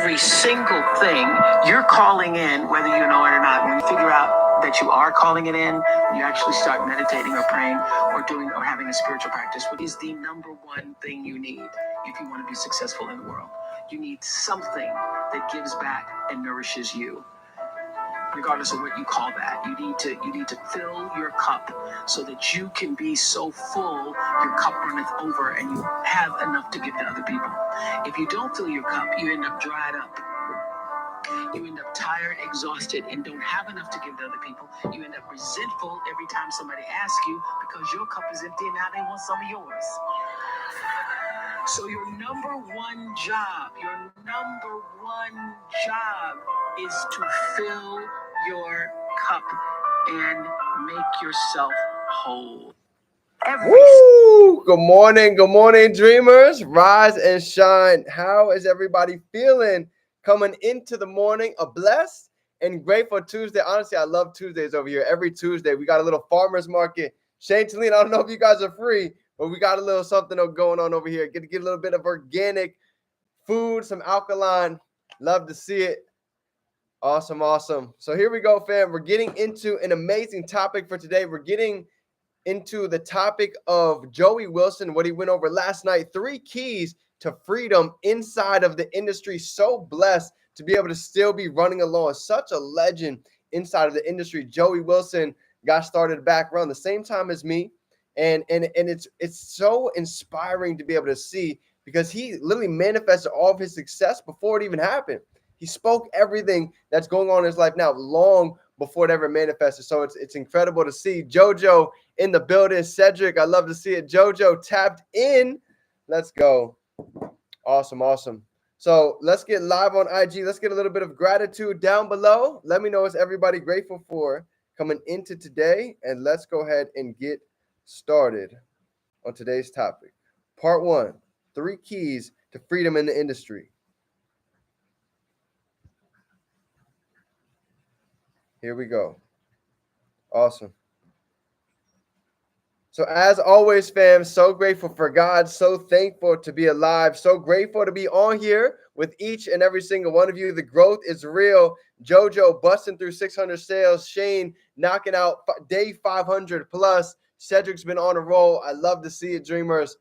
every single thing you're calling in, whether you know it or not. When you figure out that you are calling it in, when you actually start meditating or praying or doing or having a spiritual practice, what is the number one thing you need if you want to be successful in the world? You need something that gives back and nourishes you. Regardless of what you call that, you need to fill your cup so that you can be so full your cup runneth over and you have enough to give to other people. If you don't fill your cup, you end up dried up. You end up tired, exhausted, and don't have enough to give to other people. You end up resentful every time somebody asks you because your cup is empty and now they want some of yours. So your number one job is to fill your cup and make yourself whole. Woo! Good morning, dreamers. Rise and shine. How is everybody feeling coming into the morning? A blessed and grateful Tuesday. Honestly, I love Tuesdays over here. Every Tuesday, we got a little farmer's market. Shane, Talene, I don't know if you guys are free, but we got a little something going on over here. Get a little bit of organic food, some alkaline. Love to see it. Awesome. So here we go, fam. We're getting into an amazing topic for today. We're getting into the topic of Joey Wilson, what he went over last night. 3 keys to freedom inside of the industry. So blessed to be able to still be running along. Such a legend inside of the industry. Joey Wilson got started back around the same time as me. And it's so inspiring to be able to see because he literally manifested all of his success before it even happened. He spoke everything that's going on in his life now long before it ever manifested. So it's incredible to see JoJo in the building. Cedric, I love to see it. JoJo tapped in. Let's go. Awesome. So let's get live on IG. Let's get a little bit of gratitude down below. Let me know what's everybody grateful for coming into today. And let's go ahead and get started on today's topic. Part 1, 3 keys to freedom in the industry. Here we go. Awesome. So as always, fam, so grateful for God, so thankful to be alive, so grateful to be on here with each and every single one of you. The growth is real. JoJo busting through 600 sales. Shane knocking out day 500 plus. Cedric's been on a roll. I love to see it, dreamers.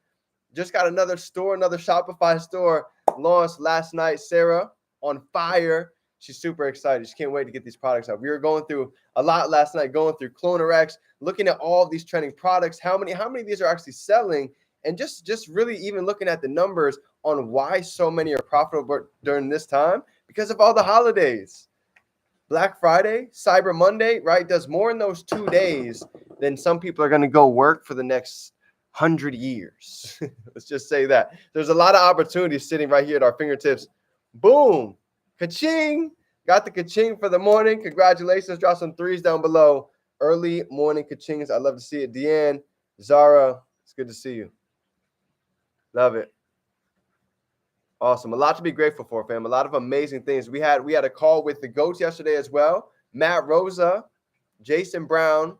Just got another Shopify store launched last night. Sarah on fire. She's super excited. She can't wait to get these products out. We were going through a lot last night, going through CloneRx, looking at all of these trending products, how many of these are actually selling, and just really even looking at the numbers on why so many are profitable during this time because of all the holidays. Black Friday, Cyber Monday, right, does more in those 2 days than some people are going to go work for the next 100 years. Let's just say that. There's a lot of opportunities sitting right here at our fingertips. Boom. Ka-ching! Got the ka-ching for the morning. Congratulations. Drop some 3s down below. Early morning ka-chings. I love to see it. Deanne, Zara, it's good to see you. Love it. Awesome. A lot to be grateful for, fam. A lot of amazing things. We had a call with the GOATs yesterday as well. Matt Rosa, Jason Brown,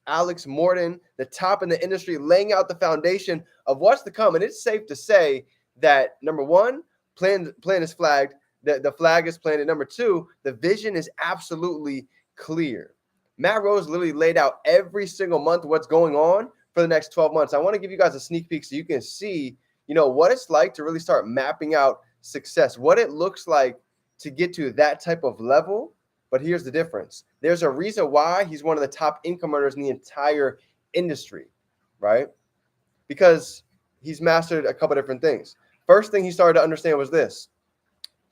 Alex Morton, the top in the industry, laying out the foundation of what's to come. And it's safe to say that, number 1, plan is flagged. The flag is planted. Number 2, the vision is absolutely clear. Matt Rose literally laid out every single month what's going on for the next 12 months. I want to give you guys a sneak peek so you can see, what it's like to really start mapping out success, what it looks like to get to that type of level. But here's the difference. There's a reason why he's one of the top income earners in the entire industry, right? Because he's mastered a couple different things. First thing he started to understand was this.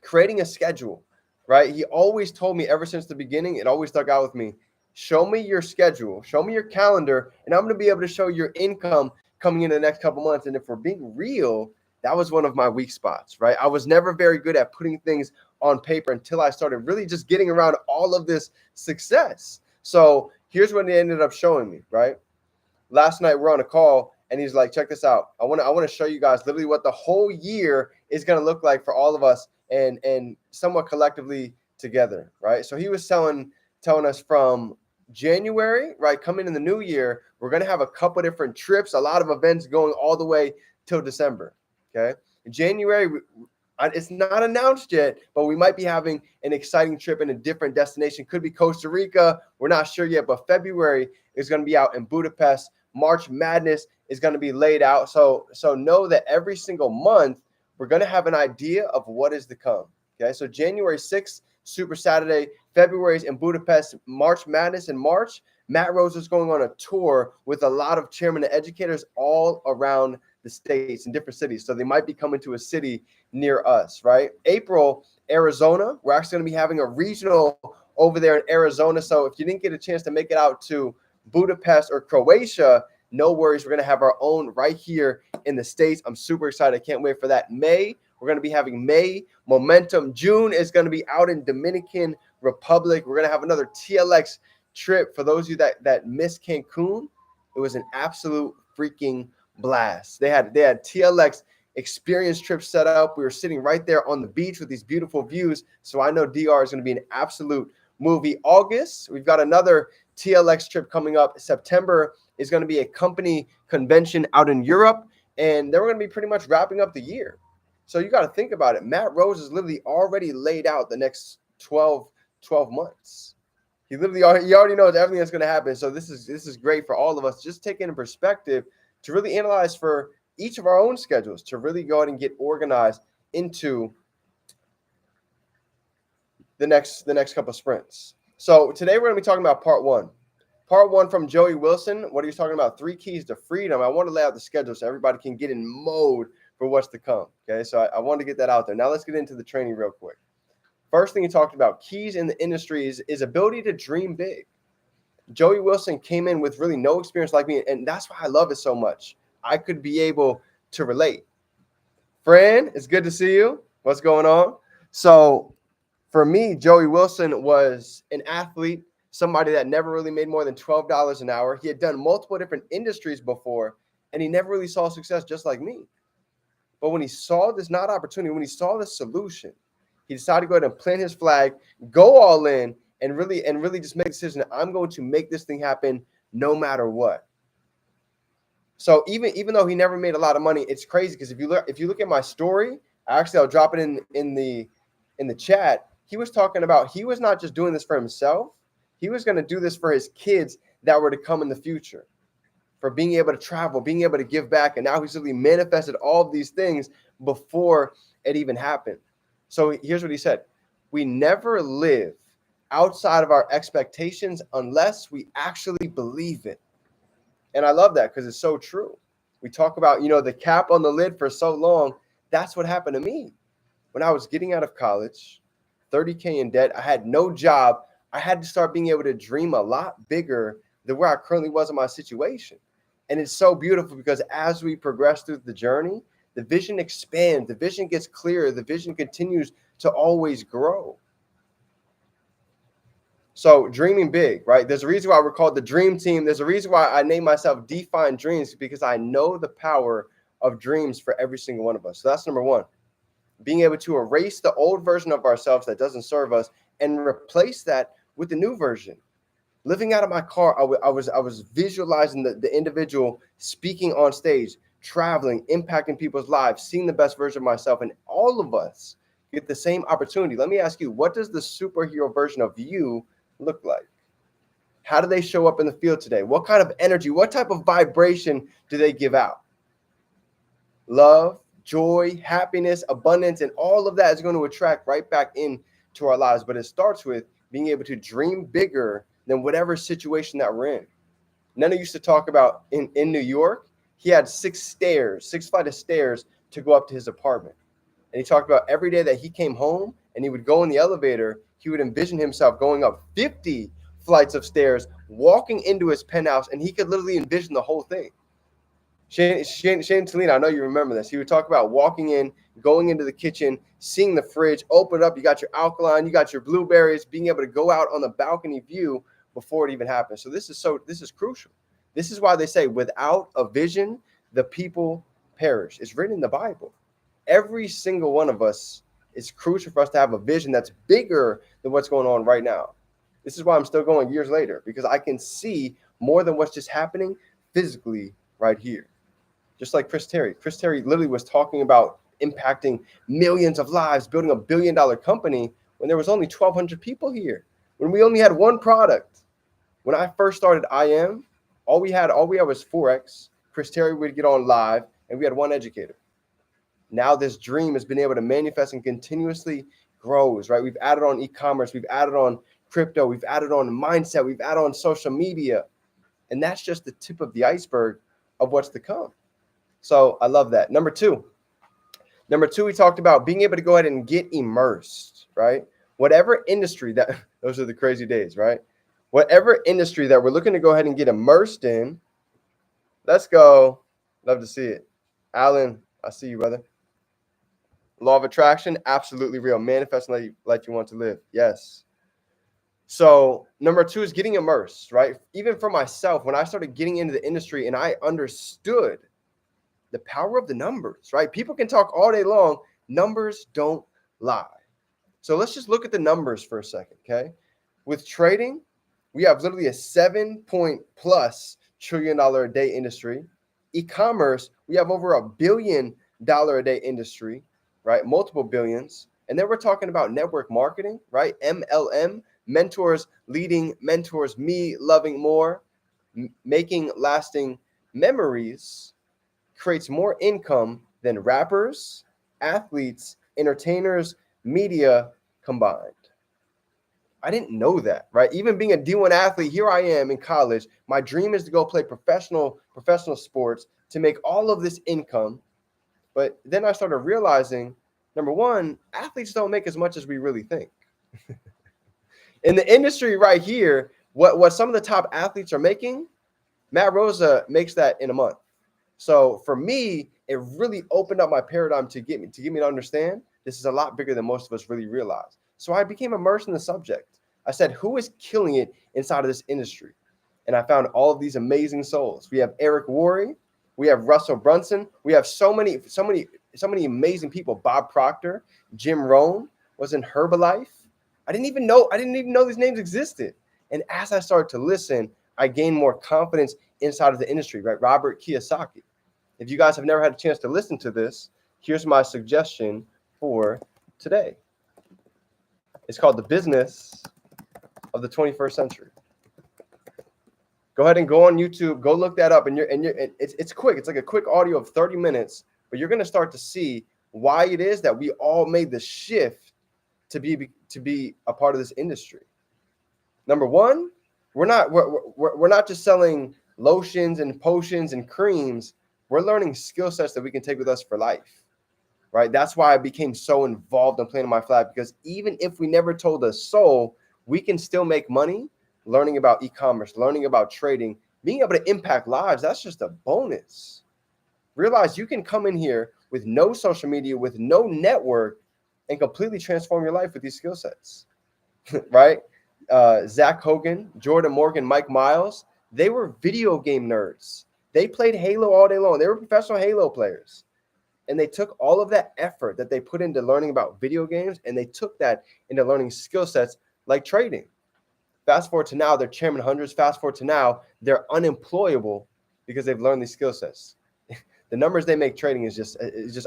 Creating a schedule, right? He always told me ever since the beginning, it always stuck out with me. Show me your schedule, show me your calendar, and I'm going to be able to show your income coming in the next couple months. And if we're being real, that was one of my weak spots, right? I was never very good at putting things on paper until I started really just getting around all of this success. So here's what he ended up showing me, right? Last night we're on a call and he's like, check this out. I want to show you guys literally what the whole year is going to look like for all of us and somewhat collectively together, right? So he was telling us from January, right, coming in the new year, we're going to have a couple different trips, a lot of events going all the way till December, okay? In January, It's not announced yet, but we might be having an exciting trip in a different destination. Could be Costa Rica. We're not sure yet, but February is going to be out in Budapest. March Madness is going to be laid out. So know that every single month we're going to have an idea of what is to come. Okay, so January 6th, Super Saturday. February's in Budapest. March Madness in March. Matt Rose is going on a tour with a lot of chairmen and educators all around the states in different cities. So they might be coming to a city near us, right? April, Arizona. We're actually going to be having a regional over there in Arizona. So if you didn't get a chance to make it out to Budapest or Croatia, no worries. We're going to have our own right here in the States. I'm super excited. I can't wait for that. May, we're going to be having May Momentum. June is going to be out in Dominican Republic. We're going to have another TLX trip. For those of you that missed Cancun, it was an absolute freaking blast. They had TLX experience trips set up. We were sitting right there on the beach with these beautiful views. So I know DR is going to be an absolute movie. August, we've got another TLX trip coming up. September is going to be a company convention out in Europe. And then we're going to be pretty much wrapping up the year. So you got to think about it. Matt Rose has literally already laid out the next 12 months. He already knows everything that's going to happen. So this is great for all of us. Just take it in perspective to really analyze for each of our own schedules, to really go ahead and get organized into the next couple of sprints. So today we're going to be talking about part one. Part one from Joey Wilson. What he was talking about, 3 keys to freedom. I want to lay out the schedule so everybody can get in mode for what's to come. Okay, so I want to get that out there. Now let's get into the training real quick. First thing he talked about, keys in the industry is ability to dream big. Joey Wilson came in with really no experience like me, and that's why I love it so much. I could be able to relate. Fran, it's good to see you. What's going on? So for me, Joey Wilson was an athlete, somebody that never really made more than $12 an hour. He had done multiple different industries before, and he never really saw success just like me. But when he saw this not opportunity, when he saw the solution, he decided to go ahead and plant his flag, go all in, and really just make a decision. I'm going to make this thing happen no matter what. So even though he never made a lot of money, it's crazy because if you look at my story, actually I'll drop it in the chat. He was talking about he was not just doing this for himself. He was going to do this for his kids that were to come in the future, for being able to travel, being able to give back. And now he's really manifested all of these things before it even happened. So here's what he said. We never live outside of our expectations unless we actually believe it. And I love that because it's so true. We talk about, the cap on the lid for so long. That's what happened to me. When I was getting out of college, $30K in debt, I had no job. I had to start being able to dream a lot bigger than where I currently was in my situation. And it's so beautiful because as we progress through the journey, the vision expands, the vision gets clearer, the vision continues to always grow. So dreaming big, right? There's a reason why we're called the Dream Team. There's a reason why I named myself Define Dreams, because I know the power of dreams for every single one of us. So that's number one. Being able to erase the old version of ourselves that doesn't serve us and replace that with the new version. Living out of my car, I was visualizing the individual speaking on stage, traveling, impacting people's lives, seeing the best version of myself, and all of us get the same opportunity. Let me ask you, what does the superhero version of you look like? How do they show up in the field today? What kind of energy, what type of vibration do they give out? Love, joy, happiness, abundance, and all of that is going to attract right back into our lives. But it starts with being able to dream bigger than whatever situation that we're in. Nana used to talk about in New York, he had 6 flights of stairs to go up to his apartment. And he talked about every day that he came home and he would go in the elevator, he would envision himself going up 50 flights of stairs, walking into his penthouse, and he could literally envision the whole thing. Shane Talina, I know you remember this. He would talk about walking in, going into the kitchen, seeing the fridge, open it up, you got your alkaline, you got your blueberries, being able to go out on the balcony view before it even happens. So this is crucial. This is why they say without a vision, the people perish. It's written in the Bible. Every single one of us, it's crucial for us to have a vision that's bigger than what's going on right now. This is why I'm still going years later, because I can see more than what's just happening physically right here. Just like Chris Terry. Chris Terry literally was talking about impacting millions of lives, building $1 billion company when there was only 1,200 people here, when we only had one product. When I first started IM, all we had was Forex. Chris Terry would get on live, and we had one educator. Now this dream has been able to manifest and continuously grows, right? We've added on e-commerce, we've added on crypto, we've added on mindset, we've added on social media. And that's just the tip of the iceberg of what's to come. So I love that. Number two, we talked about being able to go ahead and get immersed, right? Whatever industry that, those are the crazy days, right? Whatever industry that we're looking to go ahead and get immersed in, let's go. Love to see it. Alan, I see you, brother. Law of attraction, absolutely real. Manifesting like you want to live. Yes. So number two is getting immersed, right? Even for myself, when I started getting into the industry and I understood the power of the numbers, right? People can talk all day long. Numbers don't lie. So let's just look at the numbers for a second, okay? With trading, we have literally a 7+ trillion a day industry. E-commerce, we have over $1 billion a day industry, right? Multiple billions. And then we're talking about network marketing, right? MLM, mentors leading mentors, me loving more, making lasting memories, creates more income than rappers, athletes, entertainers, media combined. I didn't know that, right? Even being a D1 athlete, here I am in college. My dream is to go play professional sports to make all of this income. But then I started realizing, number one, athletes don't make as much as we really think. In the industry right here, what some of the top athletes are making, Matt Rosa makes that in a month. So for me, it really opened up my paradigm to get me to understand this is a lot bigger than most of us really realize. So I became immersed in the subject. I said, who is killing it inside of this industry? And I found all of these amazing souls. We have Eric Worre, we have Russell Brunson, we have so many amazing people. Bob Proctor, Jim Rohn was in Herbalife. I didn't even know these names existed. And as I started to listen, I gained more confidence inside of the industry, right? Robert Kiyosaki. If you guys have never had a chance to listen to this, here's my suggestion for today. It's called The Business of the 21st Century. Go ahead and go on YouTube, go look that up, and it's quick. It's like a quick audio of 30 minutes, but you're going to start to see why it is that we all made the shift to be a part of this industry. Number one, we're not just selling lotions and potions and creams. We're learning skill sets that we can take with us for life, right? That's why I became so involved in planting my flag, because even if we never told a soul, we can still make money learning about e-commerce, learning about trading, being able to impact lives. That's just a bonus. Realize you can come in here with no social media, with no network, and completely transform your life with these skill sets, right? Zach Hogan, Jordan Morgan, Mike Miles, they were video game nerds. They played Halo all day long. They were professional Halo players. And they took all of that effort that they put into learning about video games, and they took that into learning skill sets like trading. Fast forward to now, they're chairman hundreds. Fast forward to now, they're unemployable because they've learned these skill sets. The numbers they make trading is just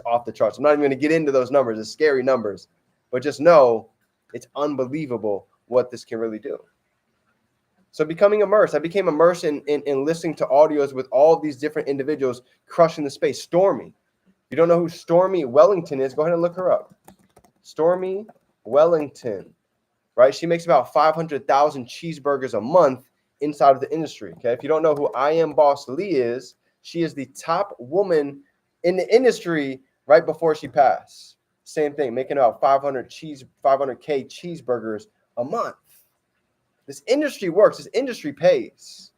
off the charts. I'm not even going to get into those numbers. It's scary numbers. But just know it's unbelievable what this can really do. So becoming immersed, I became immersed in listening to audios with all of these different individuals crushing the space. Stormy. If you don't know who Stormy Wellington is, go ahead and look her up. Stormy Wellington, right? She makes about 500,000 cheeseburgers a month inside of the industry, okay? If you don't know who I Am Boss Lee is, she is the top woman in the industry right before she passed. Same thing, making about 500K cheeseburgers a month. This industry works. This industry pays.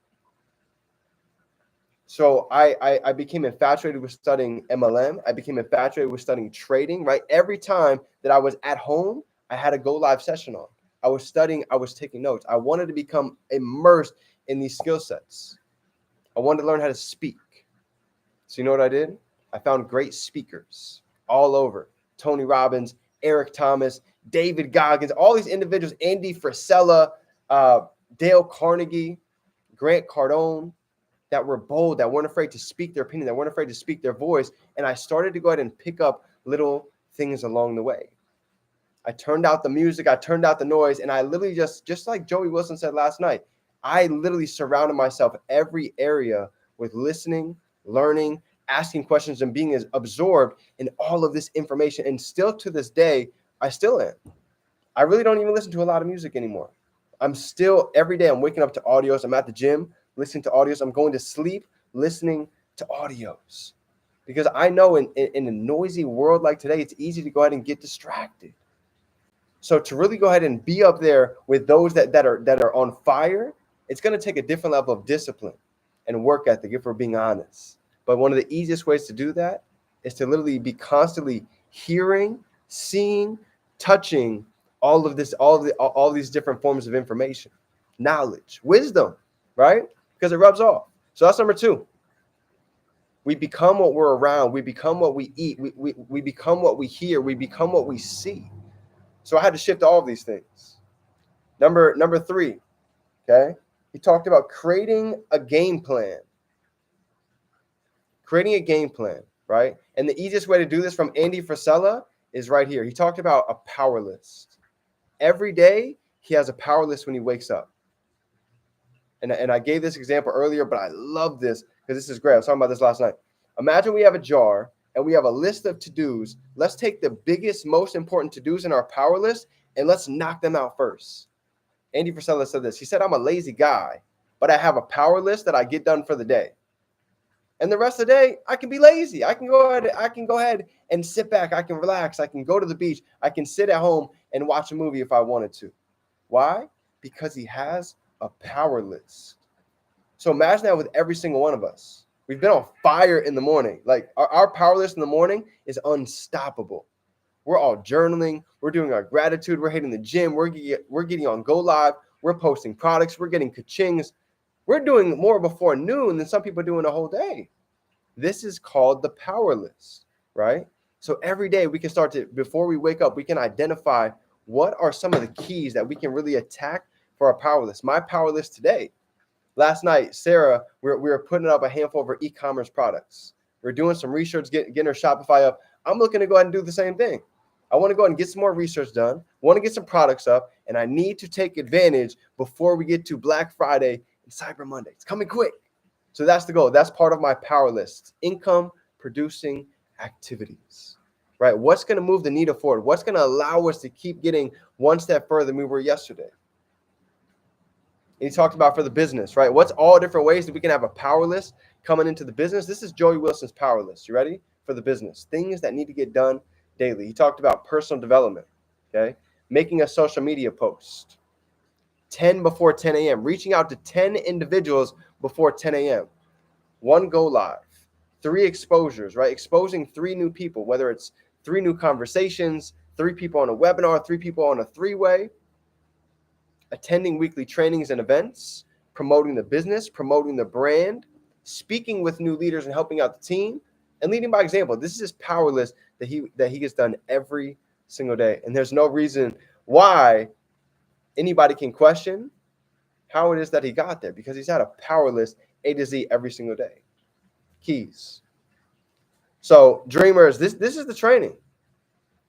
So I became infatuated with studying MLM. I became infatuated with studying trading, right? Every time that I was at home, I had a go live session on. I was studying. I was taking notes. I wanted to become immersed in these skill sets. I wanted to learn how to speak. So you know what I did? I found great speakers all over. Tony Robbins, Eric Thomas, David Goggins, all these individuals, Andy Frisella, Dale Carnegie, Grant Cardone, that were bold, that weren't afraid to speak their opinion, that weren't afraid to speak their voice. And I started to go ahead and pick up little things along the way. I turned out the music, I turned out the noise, and I literally just like Joey Wilson said last night, I literally surrounded myself every area with listening, learning, asking questions, and being as absorbed in all of this information. And still to this day, I still am. I really don't even listen to a lot of music anymore. I'm still, every day I'm waking up to audios. I'm at the gym listening to audios. I'm going to sleep listening to audios. Because I know in a noisy world like today, it's easy to go ahead and get distracted. So to really go ahead and be up there with those that are on fire, it's going to take a different level of discipline and work ethic, if we're being honest. But one of the easiest ways to do that is to literally be constantly hearing, seeing, touching all of this, all these different forms of information, knowledge, wisdom, right? Because it rubs off. So that's number 2. We become what we're around. We become what we eat. We become what we hear. We become what we see. So I had to shift all of these things. Number 3, okay? He talked about creating a game plan. Creating a game plan, right? And the easiest way to do this from Andy Frisella is right here. He talked about a power list. Every day, he has a power list when he wakes up. And I gave this example earlier, but I love this because this is great. I was talking about this last night. Imagine we have a jar and we have a list of to-dos. Let's take the biggest, most important to-dos in our power list and let's knock them out first. Andy Frisella said this. He said, I'm a lazy guy, but I have a power list that I get done for the day. And the rest of the day, I can be lazy. I can go ahead and sit back. I can relax. I can go to the beach. I can sit at home and watch a movie if I wanted to. Why? Because he has a power list. So imagine that with every single one of us. We've been on fire in the morning. Like our power list in the morning is unstoppable. We're all journaling. We're doing our gratitude. We're hitting the gym. We're getting on Go Live. We're posting products. We're getting ka-chings. We're doing more before noon than some people do in a whole day. This is called the power list, right? So every day we can start to, before we wake up, we can identify what are some of the keys that we can really attack for our power list. My power list today, last night, Sarah, we were putting up a handful of her e-commerce products. We're doing some research, getting her Shopify up. I'm looking to go ahead and do the same thing. I want to go ahead and get some more research done, want to get some products up, and I need to take advantage before we get to Black Friday and Cyber Monday. It's coming quick. So that's the goal. That's part of my power list. Income producing activities, right? What's going to move the needle forward? What's going to allow us to keep getting one step further than we were yesterday? And he talked about for the business, right? What's all different ways that we can have a power list coming into the business? This is Joey Wilson's power list. You ready? For the business. Things that need to get done daily. He talked about personal development, okay? Making a social media post. 10 before 10 a.m. Reaching out to 10 individuals before 10 a.m. 1 go live. 3 exposures, right? Exposing 3 new people, whether it's 3 new conversations, 3 people on a webinar, 3 people on a 3-way. Attending weekly trainings and events, promoting the business, promoting the brand, speaking with new leaders and helping out the team, and leading by example. This is his power list that he gets done every single day. And there's no reason why anybody can question how it is that he got there, because he's had a power list A to Z every single day. Keys. So dreamers, this is the training.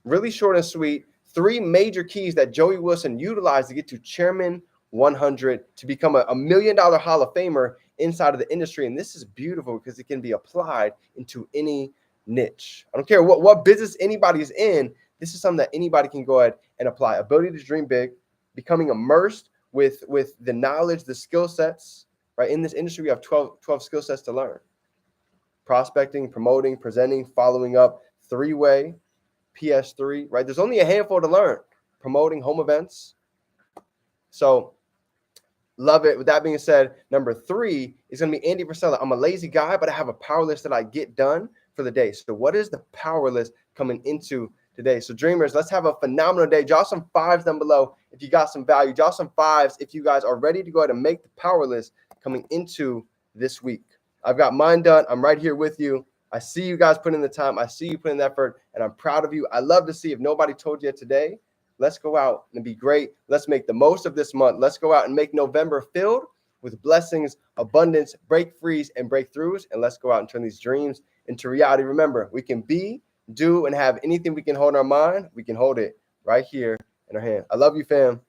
Really short and sweet. 3 major keys that Joey Wilson utilized to get to Chairman 100, to become a $1 million Hall of Famer inside of the industry. And this is beautiful because it can be applied into any niche. I don't care what business anybody's in. This is something that anybody can go ahead and apply. Ability to dream big, becoming immersed with the knowledge, the skill sets, right? In this industry, we have 12 skill sets to learn. Prospecting, promoting, presenting, following up, 3-way, PS3, right? There's only a handful to learn. Promoting home events. So love it. With that being said, number 3 is going to be Andy Frisella. I'm a lazy guy, but I have a power list that I get done for the day. So what is the power list coming into today? So dreamers, let's have a phenomenal day. Drop some 5s down below if you got some value. Drop some 5s if you guys are ready to go ahead and make the power list coming into this week. I've got mine done. I'm right here with you. I see you guys put in the time. I see you put in the effort, and I'm proud of you. I love to see, if nobody told you today, let's go out and be great. Let's make the most of this month. Let's go out and make November filled with blessings, abundance, break frees, and breakthroughs. And let's go out and turn these dreams into reality. Remember, we can be do and have anything we can hold in our mind, we can hold it right here in our hand. I love you, fam.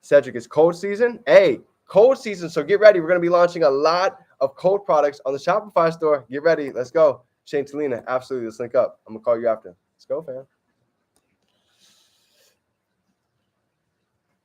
Cedric, it's cold season. Hey, cold season. So get ready. We're going to be launching a lot of cold products on the Shopify store. Get ready. Let's go. Shane Talina, absolutely. Let's link up. I'm going to call you after. Let's go, fam.